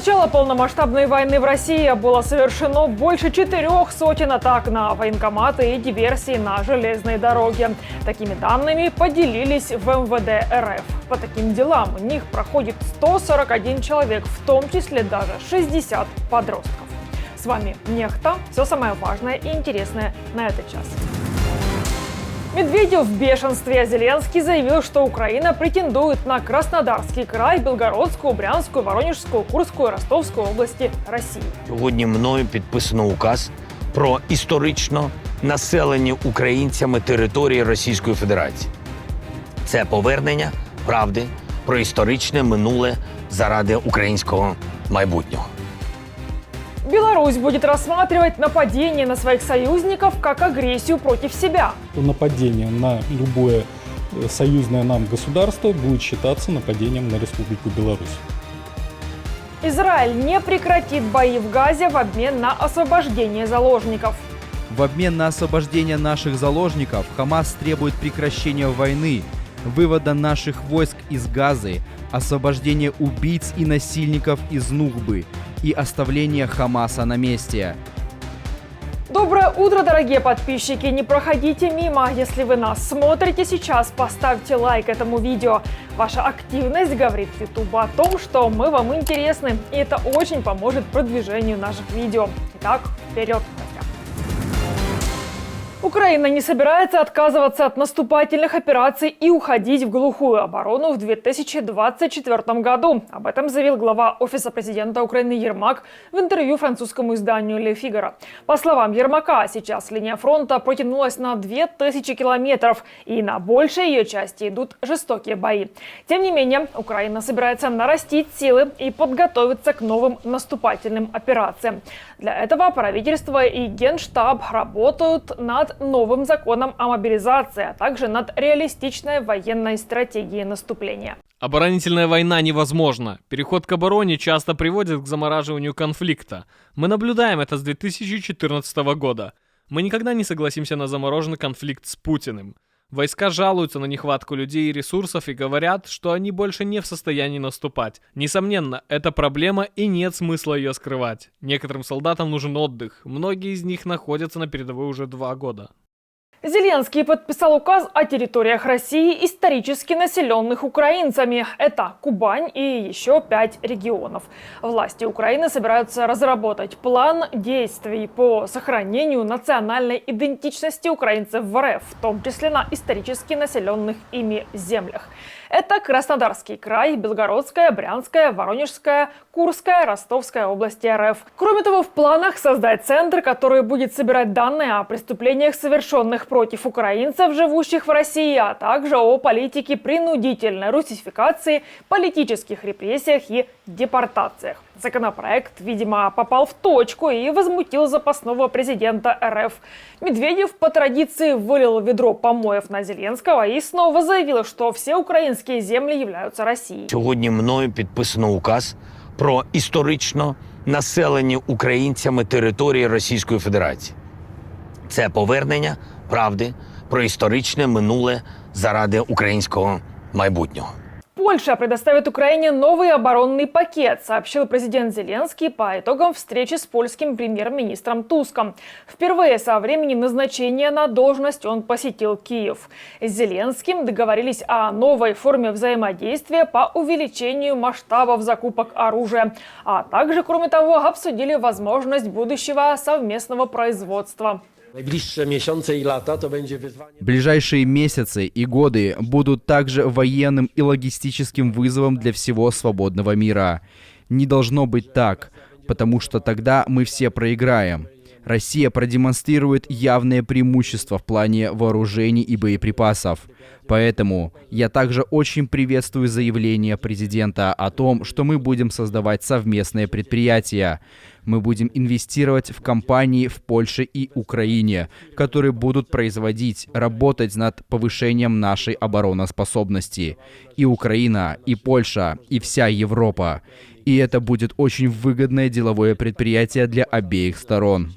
начала полномасштабной войны в России было совершено больше 400 атак на военкоматы и диверсий на железной дороге. Такими данными поделились в МВД РФ. По таким делам у них проходит 141 человек, в том числе даже 60 подростков. С вами Нехта. Все самое важное и интересное на этот час. Медведев в бешенстве. Зеленский заявил, что Украина претендует на Краснодарский край, Белгородскую, Брянскую, Воронежскую, Курскую, Ростовскую области Росії. Сьогодні мною підписано указ про історично населені українцями території Російської Федерації. Це повернення правди про історичне минуле заради українського майбутнього. Беларусь будет рассматривать нападение на своих союзников как агрессию против себя. Нападение на любое союзное нам государство будет считаться нападением на Республику Беларусь. Израиль не прекратит бои в Газе в обмен на освобождение заложников. В обмен на освобождение наших заложников Хамас требует прекращения войны, вывода наших войск из Газы, освобождения убийц и насильников из Нухбы и оставления Хамаса на месте. Доброе утро, дорогие подписчики! Не проходите мимо. Если вы нас смотрите сейчас, поставьте лайк этому видео. Ваша активность говорит YouTube о том, что мы вам интересны, и это очень поможет продвижению наших видео. Итак, вперед! Украина не собирается отказываться от наступательных операций и уходить в глухую оборону в 2024 году. Об этом заявил глава Офиса президента Украины Ермак в интервью французскому изданию Le Figaro. По словам Ермака, сейчас линия фронта протянулась на 2000 километров, и на большей ее части идут жестокие бои. Тем не менее, Украина собирается нарастить силы и подготовиться к новым наступательным операциям. Для этого правительство и Генштаб работают над новым законом о мобилизации, а также над реалистичной военной стратегией наступления. Оборонительная война невозможна. Переход к обороне часто приводит к замораживанию конфликта. Мы наблюдаем это с 2014 года. Мы никогда не согласимся на замороженный конфликт с Путиным. Войска жалуются на нехватку людей и ресурсов и говорят, что они больше не в состоянии наступать. Несомненно, это проблема и нет смысла ее скрывать. Некоторым солдатам нужен отдых. Многие из них находятся на передовой уже 2 года. Зеленский подписал указ о территориях России, исторически населенных украинцами. Это Кубань и еще 5 регионов. Власти Украины собираются разработать план действий по сохранению национальной идентичности украинцев в РФ, в том числе на исторически населенных ими землях. Это Краснодарский край, Белгородская, Брянская, Воронежская, Курская, Ростовская области РФ. Кроме того, в планах создать центр, который будет собирать данные о преступлениях, совершенных против украинцев, живущих в России, а также о политике принудительной русификации, политических репрессиях и депортациях. Законопроект, видимо, попал в точку и возмутил запасного президента РФ. Медведев по традиции вылил ведро помоев на Зеленского и снова заявил, что все украинские земли являются Россией. Сьогодні мною підписано указ про історично населені українцями території Російської Федерації. Це повернення правди про історичне минуле заради українського майбутнього. Польша предоставит Украине новый оборонный пакет, сообщил президент Зеленский по итогам встречи с польским премьер-министром Туском. Впервые со времени назначения на должность он посетил Киев. С Зеленским договорились о новой форме взаимодействия по увеличению масштабов закупок оружия, а также, кроме того, обсудили возможность будущего совместного производства. Ближайшие месяцы и годы будут также военным и логистическим вызовом для всего свободного мира. Не должно быть так, потому что тогда мы все проиграем. Россия продемонстрирует явное преимущество в плане вооружений и боеприпасов. Поэтому я также очень приветствую заявление президента о том, что мы будем создавать совместные предприятия. Мы будем инвестировать в компании в Польше и Украине, которые будут производить, работать над повышением нашей обороноспособности. И Украина, и Польша, и вся Европа. И это будет очень выгодное деловое предприятие для обеих сторон.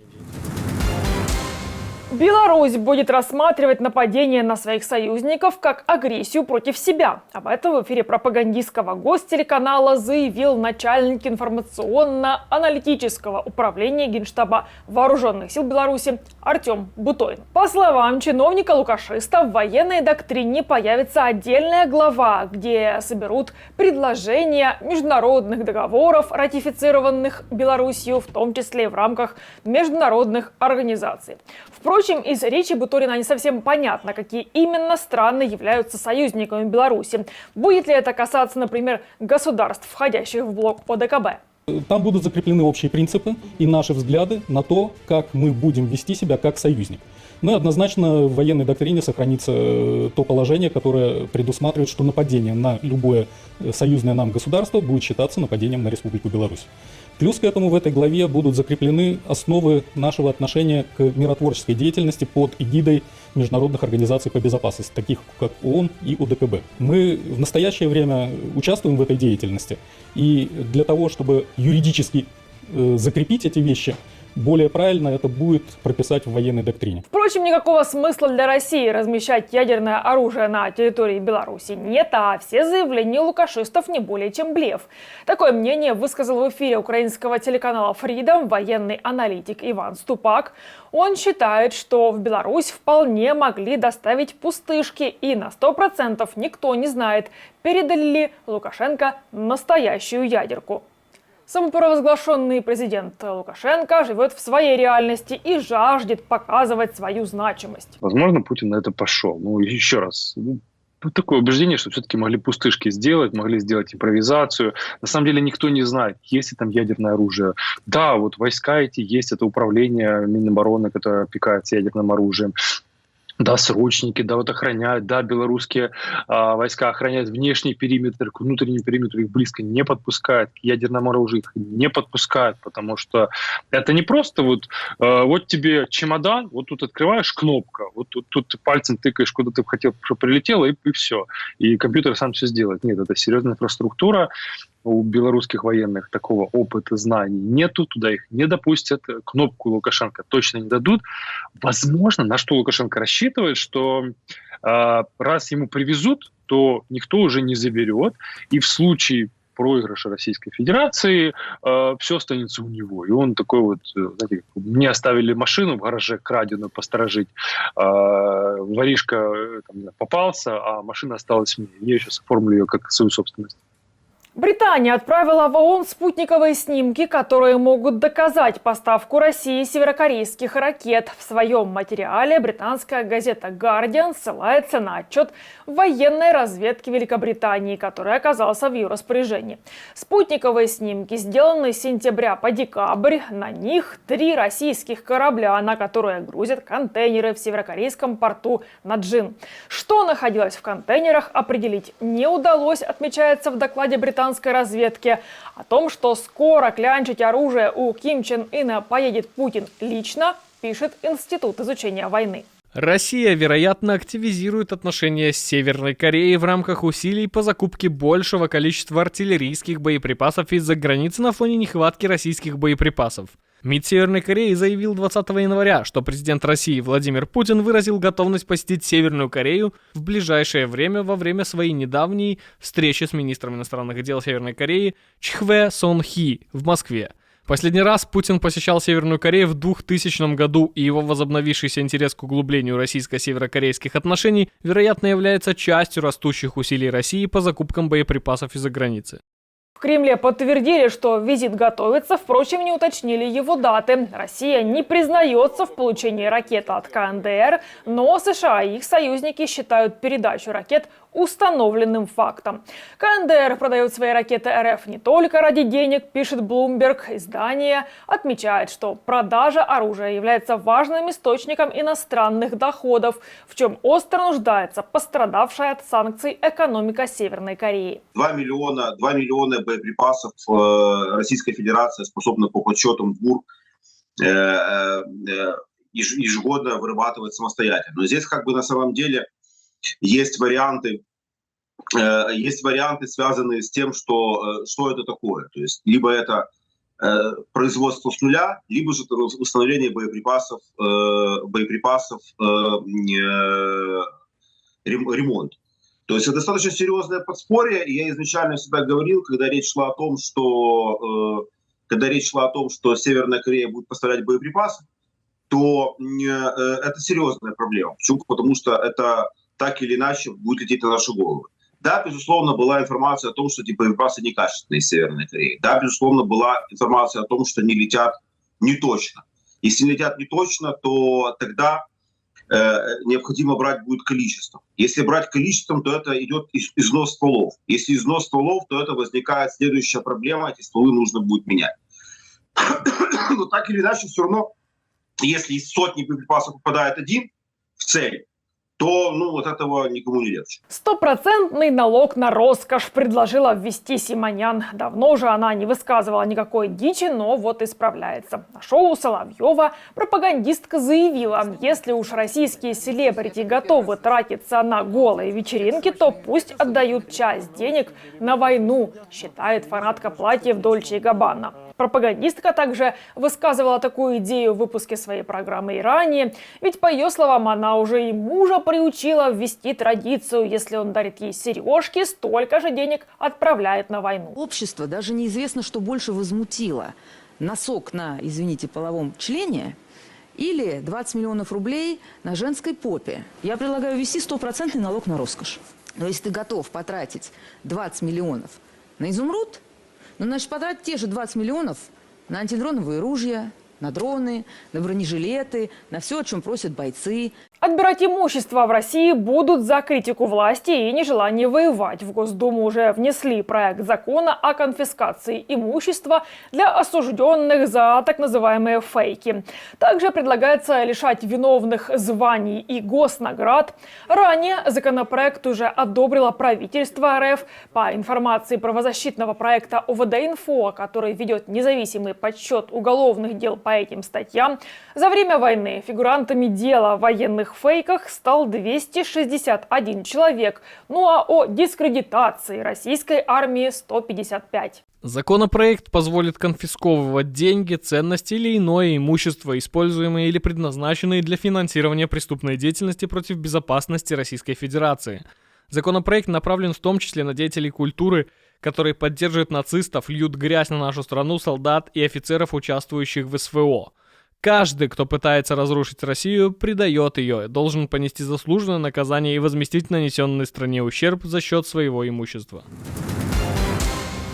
Беларусь будет рассматривать нападение на своих союзников как агрессию против себя. Об этом в эфире пропагандистского гостелеканала заявил начальник информационно-аналитического управления Генштаба Вооруженных сил Беларуси Артем Бутоин. По словам чиновника Лукашиста, в военной доктрине появится отдельная глава, где соберут предложения международных договоров, ратифицированных Беларусью, в том числе и в рамках международных организаций. Впрочем, из речи Бутурина не совсем понятно, какие именно страны являются союзниками Беларуси. Будет ли это касаться, например, государств, входящих в блок ОДКБ? Там будут закреплены общие принципы и наши взгляды на то, как мы будем вести себя как союзник. Но однозначно в военной доктрине сохранится то положение, которое предусматривает, что нападение на любое союзное нам государство будет считаться нападением на Республику Беларусь. Плюс к этому в этой главе будут закреплены основы нашего отношения к миротворческой деятельности под эгидой международных организаций по безопасности, таких как ООН и ОДКБ. Мы в настоящее время участвуем в этой деятельности, и для того, чтобы юридически закрепить эти вещи, более правильно это будет прописать в военной доктрине. Впрочем, никакого смысла для России размещать ядерное оружие на территории Беларуси нет, а все заявления лукашистов не более чем блеф. Такое мнение высказал в эфире украинского телеканала Freedom военный аналитик Иван Ступак. Он считает, что в Беларусь вполне могли доставить пустышки, и на 100% никто не знает, передали ли Лукашенко настоящую ядерку. Самопровозглашенный президент Лукашенко живет в своей реальности и жаждет показывать свою значимость. Возможно, Путин на это пошел. Ну, еще раз, такое убеждение, что все-таки могли пустышки сделать, могли сделать импровизацию. На самом деле никто не знает, есть ли там ядерное оружие. Да, вот войска эти есть, это управление Минобороны, которое опекается ядерным оружием. Да, срочники, да, вот охраняют, да, белорусские войска охраняют внешний периметр, к внутреннему периметру их близко не подпускают, к ядерному оружию их не подпускают, потому что это не просто вот тебе чемодан, вот тут открываешь кнопка, вот тут ты пальцем тыкаешь, куда ты хотел, чтобы прилетело, и все. И компьютер сам все сделает. Нет, это серьезная инфраструктура. У белорусских военных такого опыта, знаний нету, туда их не допустят, кнопку Лукашенко точно не дадут. Возможно, на что Лукашенко рассчитывает, что раз ему привезут, то никто уже не заберет, и в случае проигрыша Российской Федерации все останется у него. И он такой вот, знаете, мне оставили машину в гараже краденую посторожить, воришка попался, а машина осталась мне. Я сейчас оформлю ее как свою собственность. Британия отправила в ООН спутниковые снимки, которые могут доказать поставку России северокорейских ракет. В своем материале британская газета «Гардиан» ссылается на отчет военной разведки Великобритании, который оказался в ее распоряжении. Спутниковые снимки сделаны с сентября по декабрь. На них 3 российских корабля, на которые грузят контейнеры в северокорейском порту Наджин. Что находилось в контейнерах, определить не удалось, отмечается в докладе британской разведки. О том, что скоро клянчить оружие у Ким Чен Ына поедет Путин лично, пишет Институт изучения войны. Россия, вероятно, активизирует отношения с Северной Кореей в рамках усилий по закупке большего количества артиллерийских боеприпасов из-за границы на фоне нехватки российских боеприпасов. МИД Северной Кореи заявил 20 января, что президент России Владимир Путин выразил готовность посетить Северную Корею в ближайшее время во время своей недавней встречи с министром иностранных дел Северной Кореи Чхве Сон Хи в Москве. Последний раз Путин посещал Северную Корею в 2000 году, и его возобновившийся интерес к углублению российско-северокорейских отношений, вероятно, является частью растущих усилий России по закупкам боеприпасов из-за границы. В Кремле подтвердили, что визит готовится, впрочем, не уточнили его даты. Россия не признается в получении ракет от КНДР, но США и их союзники считают передачу ракет установленным фактом. КНДР продает свои ракеты РФ не только ради денег, пишет Bloomberg. Издание отмечает, что продажа оружия является важным источником иностранных доходов, в чем остро нуждается пострадавшая от санкций экономика Северной Кореи. 2 миллиона боеприпасов Российская Федерация способна по подсчетам ГУР ежегодно вырабатывать самостоятельно. Но здесь на самом деле есть варианты, связанные с тем, что это такое. То есть либо это производство с нуля, либо же установление боеприпасов, ремонт. То есть это достаточно серьезное подспорье, и я изначально всегда говорил, когда речь шла о том, что Северная Корея будет поставлять боеприпасы, то это серьезная проблема. Почему? Потому что это так или иначе будет лететь на наши головы. Да, безусловно, была информация о том, что эти боеприпасы некачественные из Северной Кореи. Да, безусловно, была информация о том, что они летят не точно. Если летят не точно, то тогда необходимо брать будет количеством. Если брать количеством, то это идет износ стволов. Если износ стволов, то это возникает следующая проблема, эти стволы нужно будет менять. Но так или иначе, все равно, если из сотни боеприпасов попадает один в цель, то от этого никому не легче. 100% налог на роскошь предложила ввести Симонян. Давно уже она не высказывала никакой дичи, но вот исправляется. На шоу Соловьева пропагандистка заявила, если уж российские селебрити готовы тратиться на голые вечеринки, то пусть отдают часть денег на войну, считает фанатка платьев Дольче и Габбана. Пропагандистка также высказывала такую идею в выпуске своей программы и ранее, ведь, по ее словам, она уже и мужа приучила ввести традицию, если он дарит ей сережки, столько же денег отправляет на войну. Общество даже неизвестно, что больше возмутило. Носок на, извините, половом члене или 20 миллионов рублей на женской попе. Я предлагаю ввести 100% налог на роскошь. Но если ты готов потратить 20 миллионов на изумруд, значит, потратить те же 20 миллионов на антидроновые ружья, на дроны, на бронежилеты, на все, о чем просят бойцы. Отбирать имущество в России будут за критику власти и нежелание воевать. В Госдуму уже внесли проект закона о конфискации имущества для осужденных за так называемые фейки. Также предлагается лишать виновных званий и госнаград. Ранее законопроект уже одобрило правительство РФ. По информации правозащитного проекта ОВД-Инфо, который ведет независимый подсчет уголовных дел по этим статьям, за время войны фигурантами дела военных фейках стал 261 человек. Ну а о дискредитации российской армии 155. Законопроект позволит конфисковывать деньги, ценности или иное имущество, используемые или предназначенные для финансирования преступной деятельности против безопасности Российской Федерации. Законопроект направлен в том числе на деятелей культуры, которые поддерживают нацистов, льют грязь на нашу страну, солдат и офицеров, участвующих в СВО. Каждый, кто пытается разрушить Россию, предает ее, должен понести заслуженное наказание и возместить нанесенный стране ущерб за счет своего имущества.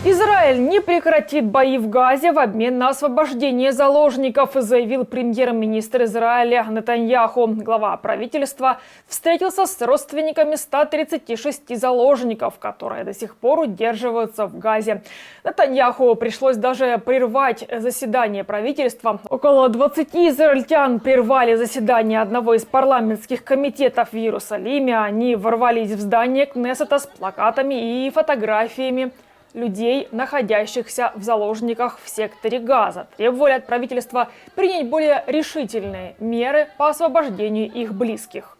Израиль не прекратит бои в Газе в обмен на освобождение заложников, заявил премьер-министр Израиля Нетаньяху. Глава правительства встретился с родственниками 136 заложников, которые до сих пор удерживаются в Газе. Нетаньяху пришлось даже прервать заседание правительства. Около 20 израильтян прервали заседание одного из парламентских комитетов в Иерусалиме. Они ворвались в здание Кнессета с плакатами и фотографиями людей, находящихся в заложниках в секторе Газа. Требовали от правительства принять более решительные меры по освобождению их близких.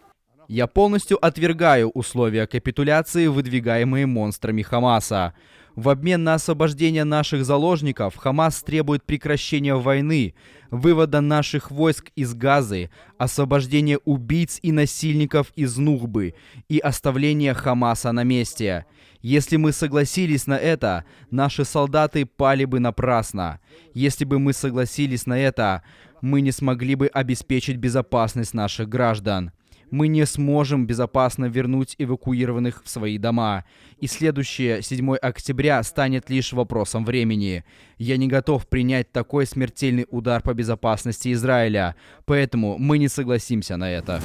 Я полностью отвергаю условия капитуляции, выдвигаемые монстрами Хамаса. В обмен на освобождение наших заложников Хамас требует прекращения войны, вывода наших войск из Газы, освобождения убийц и насильников из Нухбы и оставления Хамаса на месте. Если мы согласились на это, наши солдаты пали бы напрасно. Если бы мы согласились на это, мы не смогли бы обеспечить безопасность наших граждан. Мы не сможем безопасно вернуть эвакуированных в свои дома. И следующее, 7 октября, станет лишь вопросом времени. Я не готов принять такой смертельный удар по безопасности Израиля, поэтому мы не согласимся на это.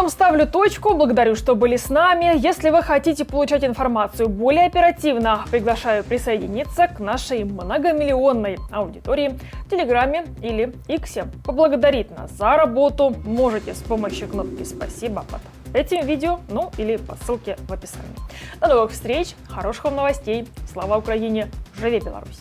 этом ставлю точку. Благодарю, что были с нами. Если вы хотите получать информацию более оперативно, приглашаю присоединиться к нашей многомиллионной аудитории в Телеграме или Иксе. Поблагодарить нас за работу можете с помощью кнопки «Спасибо» под этим видео, ну или по ссылке в описании. До новых встреч, хороших вам новостей. Слава Украине! Живи Беларусь!